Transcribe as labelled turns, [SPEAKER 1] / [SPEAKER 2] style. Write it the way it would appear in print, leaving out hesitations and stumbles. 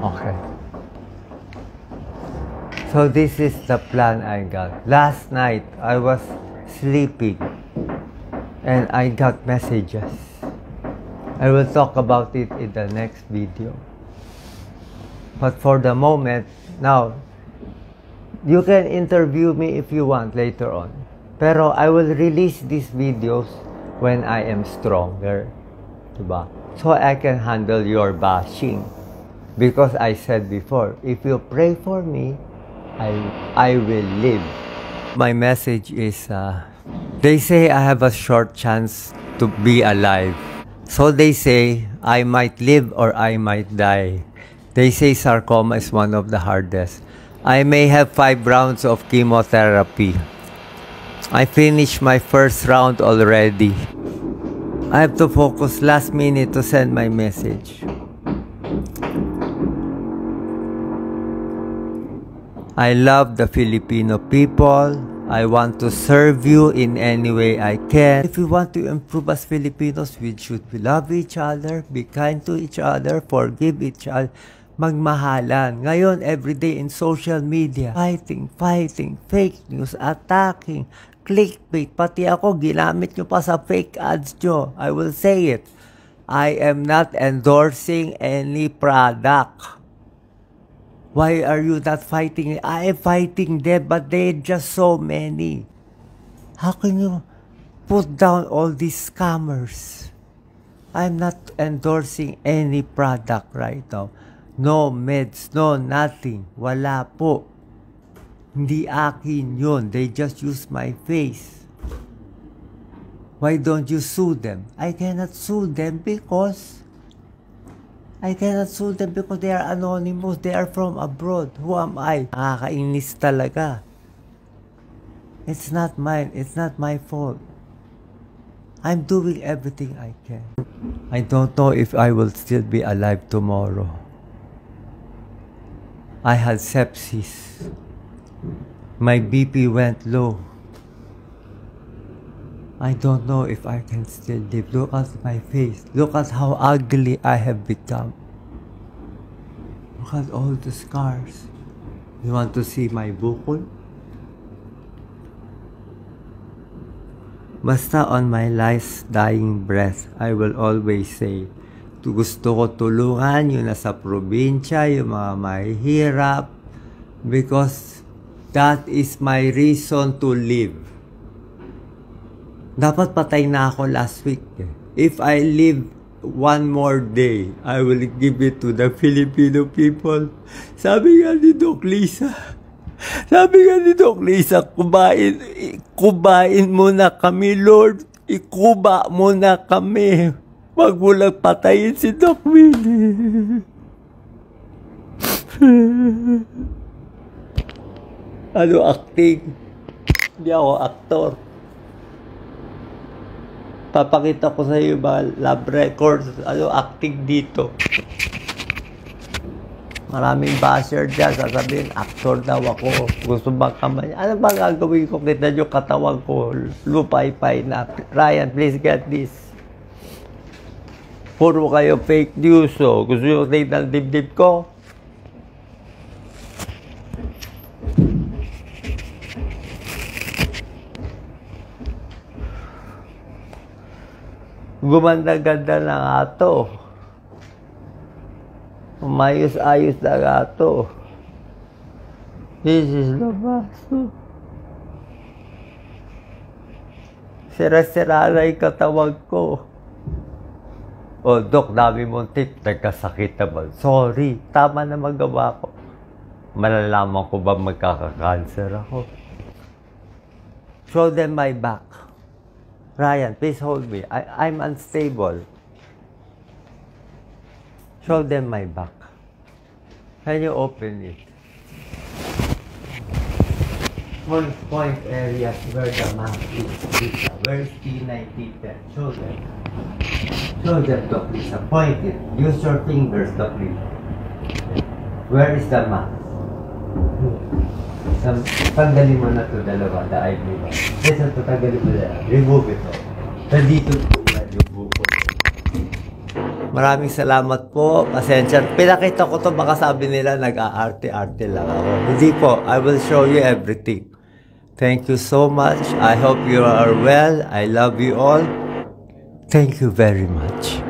[SPEAKER 1] Okay. So this is the plan I got. Last night, I was sleeping and I got messages. I will talk about it in the next video. But for the moment, now, you can interview me if you want later on. Pero I will release these videos when I am stronger. Diba? So I can handle your bashing. Because I said before, if you pray for me, I will live. My message is, they say I have a short chance to be alive. So they say I might live or I might die. They say sarcoma is one of the hardest. I may have 5 rounds of chemotherapy. I finished my first round already. I have to focus last minute to send my message. I love the Filipino people. I want to serve you in any way I can. If we want to improve as Filipinos, we should love each other, be kind to each other, forgive each other, magmahalan. Ngayon, everyday in social media, fighting, fake news, attacking, clickbait. Pati ako, ginamit nyo pa sa fake ads nyo. I will say it. I am not endorsing any product. Why are you not fighting? I am fighting them, but they're just so many. How can you put down all these scammers? I'm not endorsing any product right now. No meds, no nothing. Wala po. Hindi akin yun. They just use my face. Why don't you sue them? I cannot sue them because they are anonymous. They are from abroad. Who am I? Nakakainis talaga. It's not mine. It's not my fault. I'm doing everything I can. I don't know if I will still be alive tomorrow. I had sepsis. My BP went low. I don't know if I can still live. Look at my face. Look at how ugly I have become. Look at all the scars. You want to see my bukol? Basta on my last dying breath, I will always say, gusto ko tulungan yung nasa probinsya, yung mga mahihirap, because that is my reason to live. Dapat patay na ako last week. If I live one more day, I will give it to the Filipino people. Sabi nga ni Doc Lisa, kubain mo na kami, Lord. Ikuba mo na kami. Wag mo lang patayin si Doc Willie. Ano acting? Hindi ako aktor. Papakita ko sa iyo mga lab records, acting dito. Maraming basher dyan, sasabihin, actor daw ako. Gusto bang kamay? Ano ba gagawin ko? Kita nyo katawan ko, lupay-pay na. Ryan, please get this. Puro kayo fake news, oh. Gusto nyo tignan dibdib ko? Gumanda-ganda na nga to. Umayos-ayos na nga to. This is the baso. Sira-sira na yung katawag ko. Oh, Dok, dami mong tip. Nagkasakit naman. Sorry, tama na magawa ko. Malalaman ko ba magkaka-cancer ako? Show them my back. Ryan, please hold me. I'm unstable. Show them my back. Can you open it? One point areas where the map is. Where is T9010? Show them. Show them, Doc Lisa. Point it. Use your fingers, Doc Lisa. Where is the map? Tanggalin mo na ito dalawa, the eyelid. Listen to, tanggalin mo na. Remove ito. Nandito po yan yung buko. Maraming salamat po. Pasensya. Pinakita ko to, baka sabi nila nag-aarte-arte lang ako. Hindi po. I will show you everything. Thank you so much. I hope you are well. I love you all. Thank you very much.